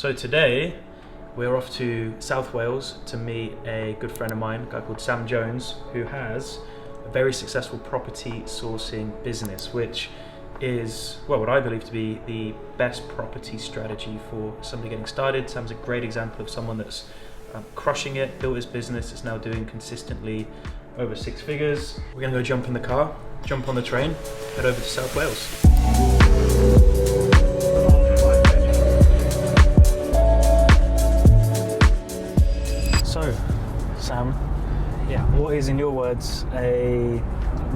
So today we're off to South Wales to meet a good friend of mine, a guy called Sam Jones, who has a very successful property sourcing business, which is, well, what I believe to be the best property strategy for somebody getting started. Sam's a great example of someone that's crushing it, built his business, is now doing consistently over 6 figures. We're gonna go jump in the car, jump on the train, head over to South Wales. So, Sam, what is, in your words,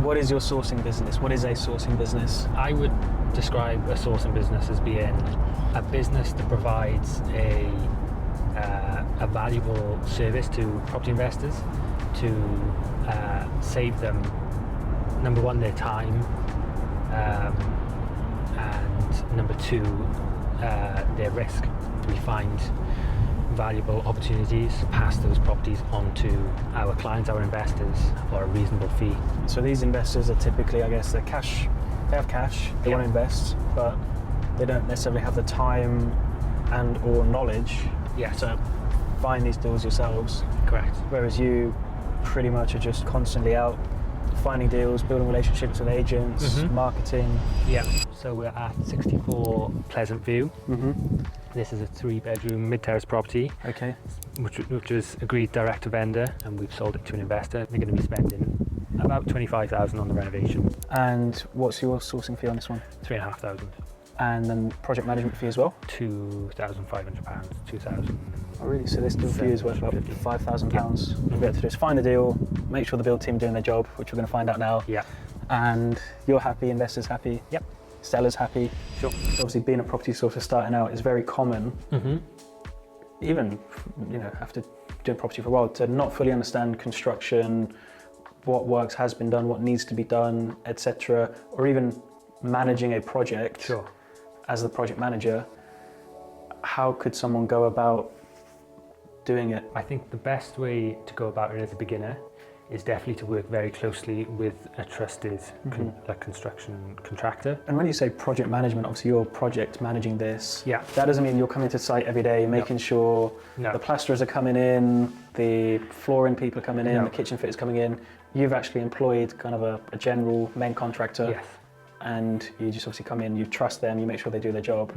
what is your sourcing business? What is a sourcing business? I would describe a sourcing business as being a business that provides a valuable service to property investors to save them, number one, their time, and number two, their risk. We find valuable opportunities, pass those properties on to our clients, our investors, for a reasonable fee. So these investors are typically, I guess, they have cash, they want to invest, but they don't necessarily have the time and or knowledge to find these deals yourselves. Correct. Whereas you pretty much are just constantly out finding deals, building relationships with agents, marketing. Yeah. So we're at 64 Pleasant View. This is a 3-bedroom mid-terrace property. Okay. Which was agreed direct to vendor, and we've sold it to an investor. They're going to be spending about 25,000 on the renovation. And what's your sourcing fee on this one? 3,500. And then project management fee as well? £2,500. 2,000. Oh really? So this deal for you is worth about £5,000. What we have to do is find a deal, make sure the build team are doing their job, which we're going to find out now. Yeah. And you're happy, investors happy. Yep. Sellers happy. Sure. Obviously, being a property sourcer starting out is very common. Even, after doing property for a while, to not fully understand construction, what works has been done, what needs to be done, etc., or even managing a project. Sure. As the project manager, how could someone go about doing it? I think the best way to go about it as a beginner is definitely to work very closely with a trusted construction contractor. And when you say project management, obviously you're project managing this. Yeah. That doesn't mean you're coming to site every day, making sure the plasterers are coming in, the flooring people are coming in, the kitchen fitters coming in. You've actually employed kind of a general main contractor. Yes. And you just obviously come in, you trust them, you make sure they do their job,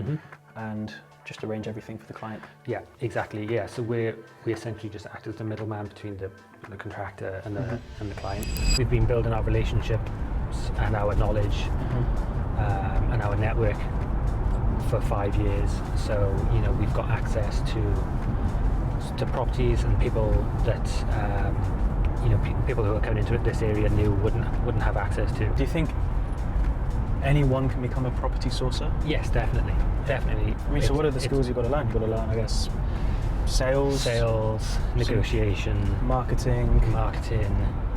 and just arrange everything for the client. Yeah, exactly. Yeah, so we essentially just act as the middleman between the contractor and the client. We've been building our relationships and our knowledge and our network for 5 years. So we've got access to properties and people that people who are coming into this area new wouldn't have access to. Do you think anyone can become a property sourcer? Yes, definitely. I mean, so what are the skills you've got to learn? You've got to learn, I guess, sales, negotiation, marketing,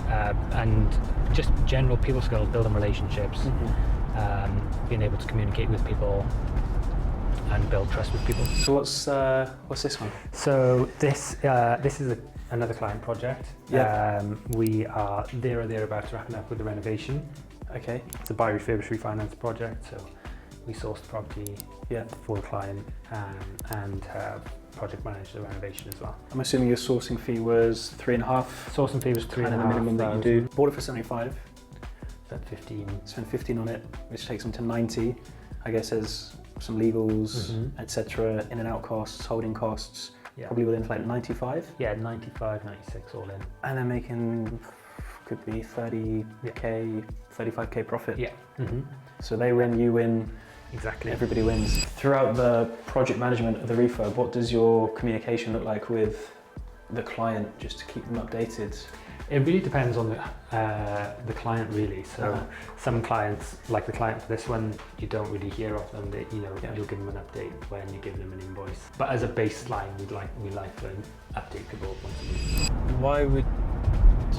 and just general people skills, building relationships, being able to communicate with people and build trust with people. So what's this one? So this is another client project. We are there or thereabouts wrapping up with the renovation. Okay. It's a buy, refurbish, refinance project, so we sourced the property for the client and project managed the renovation as well. I'm assuming your sourcing fee was 3.5. Sourcing fee was 3.5. And the minimum that you do. Bought it for 75. Spent 15. Spent 15 on it, which takes them to 90. I guess there's some legals, etc., in and out costs, holding costs, probably within like 95. Yeah, 95, 96 all in. And they're making, could be 30k, 35k profit. Yeah. So they win, you win. Exactly. Everybody wins. Throughout the project management of the refurb, what does your communication look like with the client, just to keep them updated? It really depends on the client, really. So some clients, like the client for this one, you don't really hear of them. You'll give them an update when you give them an invoice. But as a baseline, we like to update people once a week. Why would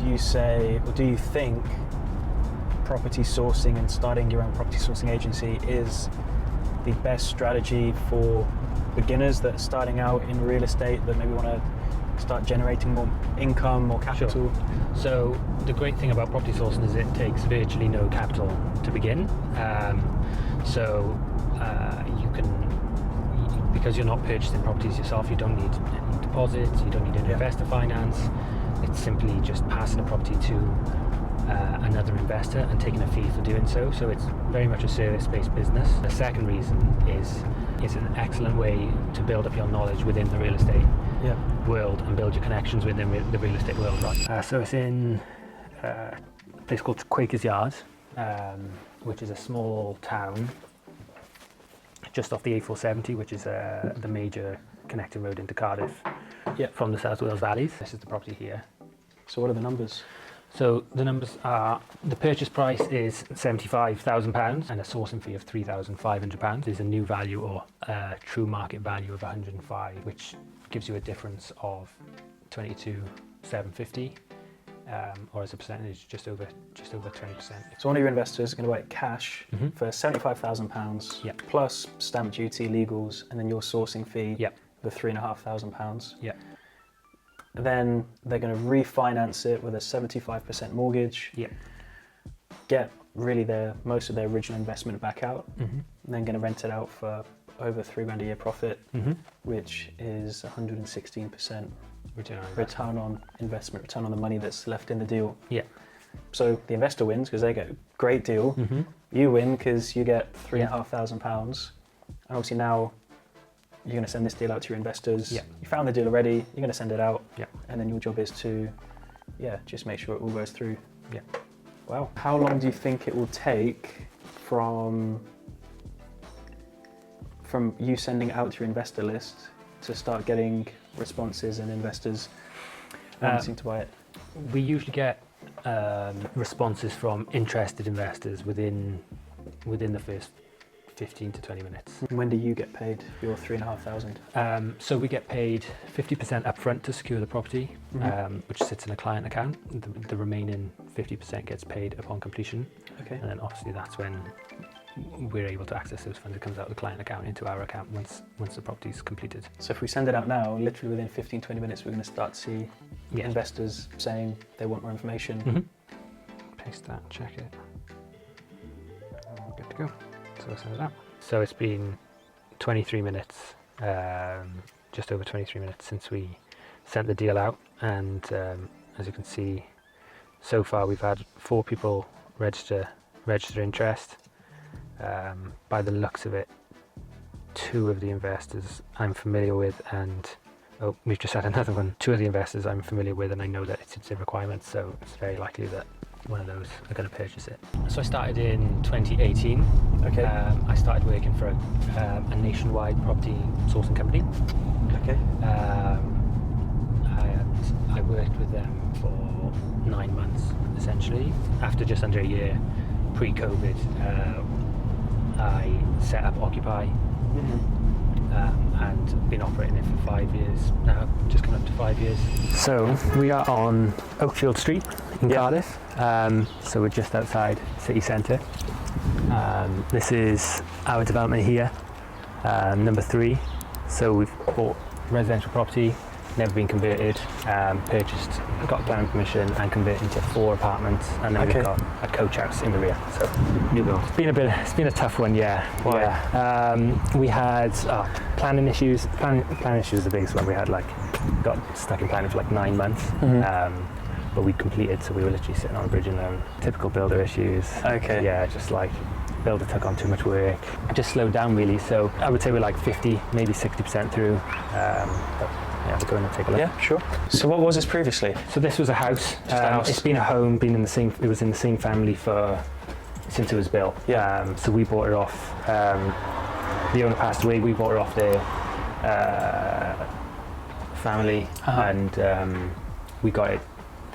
you say, or do you think, property sourcing and starting your own property sourcing agency is the best strategy for beginners that are starting out in real estate, that maybe want to start generating more income or capital? Sure. So the great thing about property sourcing is it takes virtually no capital to begin. So you can because you're not purchasing properties yourself, you don't need any deposits, you don't need any investor finance. It's simply just passing a property to another investor and taking a fee for doing so. So it's very much a service-based business. The second reason is it's an excellent way to build up your knowledge within the real estate world and build your connections within the real estate world. Right. So it's in a place called Quakers Yard, which is a small town just off the A470, which is the major connecting road into Cardiff from the South Wales valleys. This is the property here. So what are the numbers? So the numbers are, the purchase price is £75,000 and a sourcing fee of £3,500. There's a new value or true market value of 105, which gives you a difference of 22,750, or as a percentage, just over 20%. So one of your investors is going to buy it cash for £75,000 plus stamp duty, legals, and then your sourcing fee of £3,500. Yeah. Then they're going to refinance it with a 75% mortgage. Yeah. Get really most of their original investment back out, and then going to rent it out for over £3,000 a year profit, which is 116% return on investment, return on the money that's left in the deal. Yeah. So the investor wins because they get a great deal. You win because you get £3,500, and obviously now you're going to send this deal out to your investors. You found the deal already, you're going to send it out, and then your job is to just make sure it all goes through. Wow. How long do you think it will take from you sending out your investor list to start getting responses and investors wanting to buy it? We usually get responses from interested investors within the first 15 to 20 minutes. When do you get paid your £3,500? So we get paid 50% upfront to secure the property, which sits in a client account. The remaining 50% gets paid upon completion. Okay. And then obviously that's when we're able to access those funds. It comes out of the client account into our account once the property is completed. So if we send it out now, literally within 15-20 minutes, we're going to start to see investors saying they want more information. Paste that, check it. Good to go. So I'll send it out. So it's been 23 minutes, just over 23 minutes since we sent the deal out, and as you can see, so far we've had 4 people register interest. By the looks of it, 2 of the investors I'm familiar with, and we've just had another one. 2 of the investors I'm familiar with, and I know that it's a requirement, so it's very likely that one of those are going to purchase it. So I started in 2018. Okay. I started working for a nationwide property sourcing company. Okay. And I worked with them for 9 months, essentially. After just under a year, pre-COVID, I set up Ocupy, and been operating it for 5 years now, just coming up to 5 years. So we are on Oakfield Street in Cardiff. So we're just outside city centre. This is our development here, number 3. So we've bought residential property, never been converted, purchased, got planning permission and converted into 4 apartments, and then we've got a coach house in the rear. So new build. It's been a tough one, Why? Yeah. We had planning issues. Planning issues is the biggest one. We had got stuck in planning for 9 months. But we completed, so we were literally sitting on a bridge alone. Typical builder issues. Okay. Yeah, just builder took on too much work. It just slowed down really. So I would say we're 50, maybe 60% through. But yeah, we'll go in and take a look. Yeah, sure. So what was this previously? So this was a house. Just a house. It's been a home, it was in the same family since it was built. Yeah. So we bought it off, the owner passed away, we bought it off their family, and we got it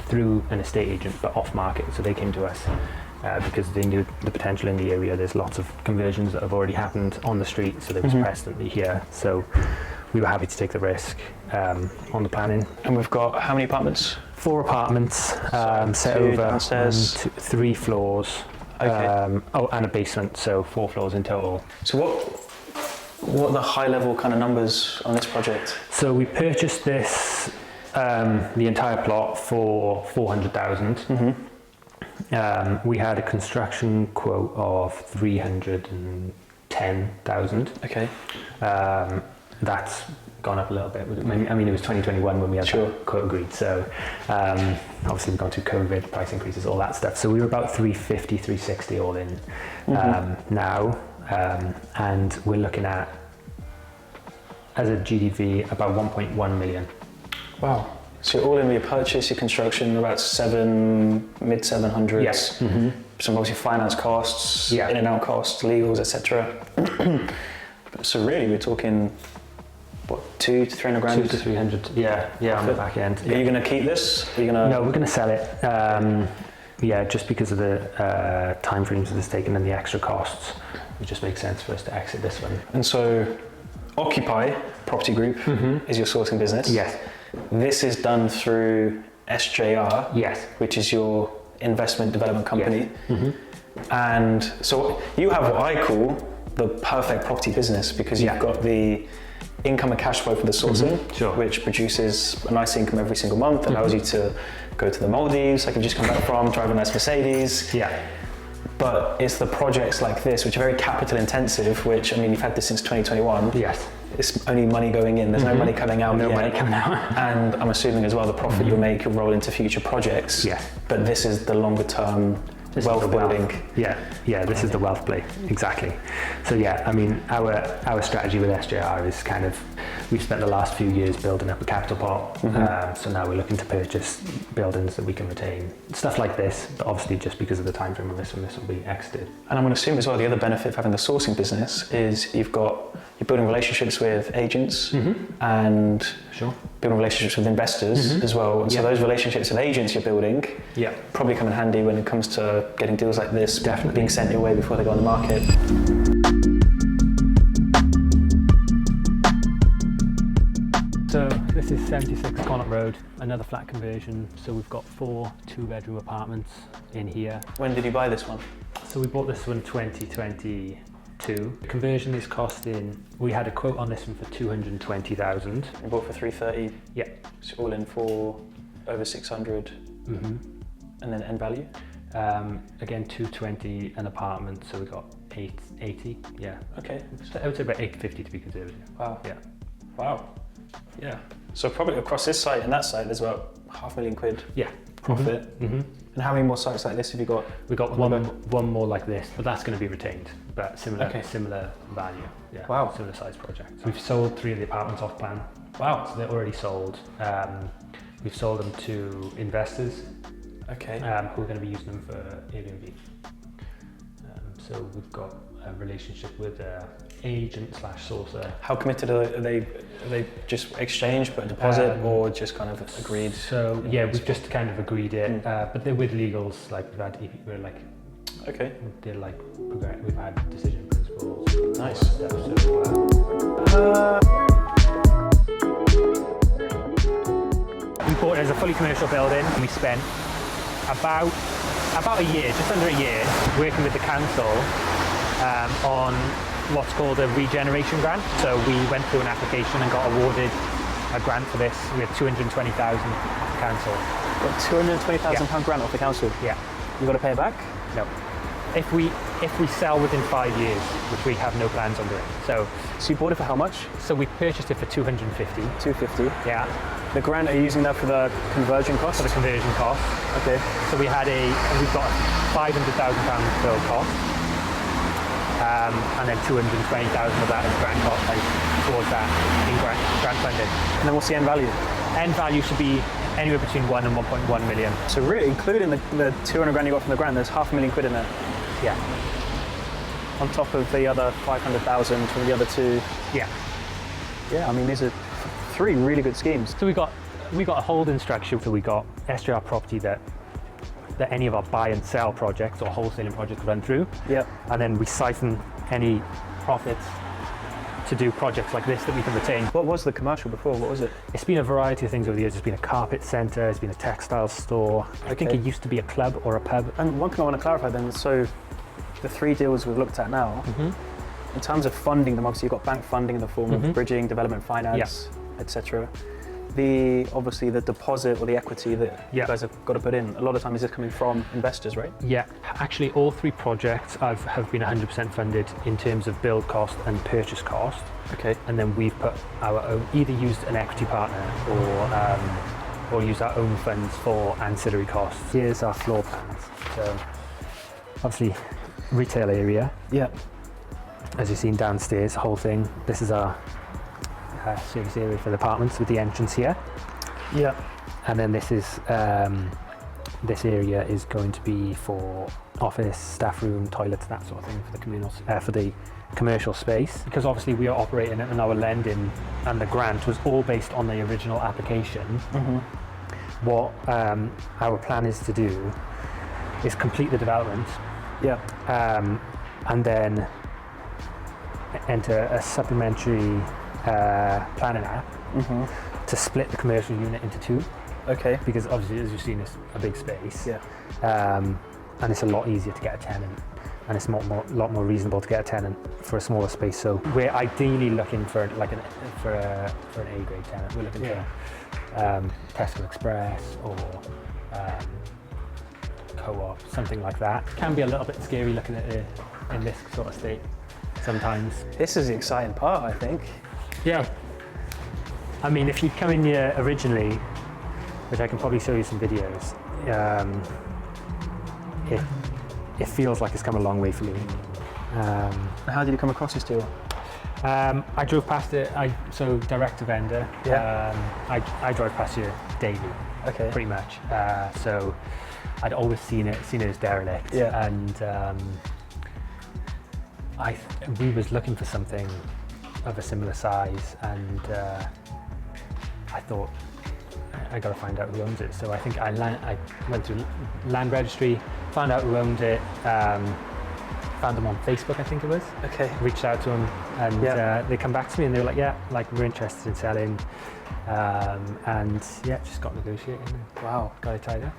through an estate agent, but off market. So they came to us because they knew the potential in the area. There's lots of conversions that have already happened on the street, so there was precedent here. So we were happy to take the risk on the planning. And we've got how many apartments? 4 apartments, set 2 over downstairs. 3 floors. Okay. And a basement, so 4 floors in total. So what are the high level kind of numbers on this project? So we purchased this, the entire plot for 400,000. We had a construction quote of 310,000. Okay. that's gone up a little bit. I mean, it was 2021 when we had that quote agreed. So obviously we've gone through COVID, price increases, all that stuff. So we were about 350, 360 all in now. And we're looking at, as a GDV, about 1.1 million. Wow. So all in your purchase, your construction, about mid 700s. Yes. Some obviously finance costs, Yeah. in and out costs, legals, etc. So really we're talking, what, 200 to 300 grand? 200 to 300, yeah, on the back end. Are you going to keep this? Are you going to? No, we're going to sell it. Yeah, just because of the time frames that it's taken and the extra costs, it just makes sense for us to exit this one. And so Ocupy Property Group is your sourcing business. Yes. This is done through SJR, Yes. which is your investment development company. Yes. And so you have what I call the perfect property business, because you've got the income and cash flow for the sourcing, Sure. which produces a nice income every single month, allows you to go to the Maldives, like you've just come back from, drive a nice Mercedes. Yeah. But it's the projects like this, which are very capital intensive, which, I mean, you've had this since 2021. Yes. It's only money going in, there's no money coming out No yet. money coming out. And I'm assuming as well the profit you'll make will roll into future projects. Yes. But this is the longer term This is wealth the wealth. building. Yeah, this is the wealth play, exactly. So yeah, I mean, our strategy with SJR is kind of, we've spent the last few years building up a capital pot, so now we're looking to purchase buildings that we can retain. Stuff like this, but obviously just because of the time frame of this one, this will be exited. And I'm going to assume as well, the other benefit of having the sourcing business is you're building relationships with agents and Sure. building relationships with investors as well. And so those relationships with agents you're building probably come in handy when it comes to getting deals like this being sent your way before they go on the market. So this is 76 Connaught Road, another flat conversion. So we've got 4 2-bedroom apartments in here. When did you buy this one? So we bought this one 2022. The conversion is costing, we had a quote on this one for 220,000. You bought for 330. Yeah. So all in for over 600. And then end value? Again, 220 an apartment, so we got 880. Yeah. Okay. So I would say about 850 to be conservative. Wow. Yeah. Wow. Yeah. So probably across this site and that site, there's about £500,000 Yeah. profit. And how many more sites like this have you got? We've got one more like this, but that's going to be retained, but similar value. Yeah. Wow. Similar size project. We've sold 3 of the apartments off plan. Wow. So they're already sold. We've sold them to investors. Okay. Who are going to be using them for Airbnb. So we've got a relationship with agent / sorcerer. How committed are they? Are they just exchanged, put a deposit, or just kind of agreed? So yeah, we've just kind of agreed it, but they're with legals. Like we're like, okay, they're like, we've had decision principles. Nice. Stuff, so, we bought it as a fully commercial building, and we spent about a year, just under a year, working with the council on what's called a regeneration grant. So we went through an application and got awarded a grant for this. We had 220,000 off the council. Got £220,000 grant off the council. Yeah. You got to pay it back? No. If we sell within 5 years, which we have no plans on doing. So you bought it for how much? So we purchased it for 250. 250. Yeah. The grant, are you using that for the conversion cost? For the conversion cost. Okay. So we've got £500,000 build cost, and then 220,000 of that is grant cost, like towards that in grant funding. And then what's the end value? End value should be anywhere between 1 and 1.1 million. So really, including the 200 grand you got from the grant, there's £500,000 in there. Yeah. On top of the other 500,000 from the other 2. Yeah. Yeah, I mean, these are 3 really good schemes. So we got a holding structure. So we got SJR Property that any of our buy and sell projects or wholesaling projects run through. Yeah. And then we siphon any profits to do projects like this that we can retain. What was the commercial before? What was it? It's been a variety of things over the years. It's been a carpet centre, it's been a textile store. I think it used to be a club or a pub. And one thing I want to clarify then, so the 3 deals we've looked at now, in terms of funding them, obviously you've got bank funding in the form of bridging, development finance, etc. obviously the deposit or the equity that you guys have got to put in, a lot of times is coming from investors, right? Yeah, actually all 3 projects have been 100% funded in terms of build cost and purchase cost. Okay. And then we've put our own, either used an equity partner or used our own funds for ancillary costs. Here's our floor plans. So obviously retail area. Yeah. As you've seen downstairs, the whole thing. This is our service area for the apartments with the entrance here. Yeah. And then this is this area is going to be for office, staff room, toilets, that sort of thing for the communal for the commercial space. Because obviously we are operating it and our lending and the grant was all based on the original application. What our plan is to do is complete the development. Yeah. And then enter a supplementary planning app to split the commercial unit into 2. Okay. Because obviously, as you've seen, it's a big space. Yeah. And it's a lot easier to get a tenant, and it's a lot more reasonable to get a tenant for a smaller space. So we're ideally looking for like an A-grade tenant. We're looking for Tesco Express or Co-op, something like that. Can be a little bit scary looking at it in this sort of state sometimes. This is the exciting part, I think. Yeah. I mean, if you'd come in here originally, which I can probably show you some videos, it feels like it's come a long way for me. How did you come across this deal? I drove past it, so direct to vendor. Yeah. I drive past here daily, Okay. pretty much. So I'd always seen it as derelict. Yeah. And we was looking for something of a similar size, and I thought I got to find out who owns it. So I think I went to land registry, found out who owned it, found them on Facebook, I think it was. Okay. Reached out to them, and they come back to me and they were like, yeah, like we're interested in selling, and yeah, just got negotiating. Wow. Got it tied up.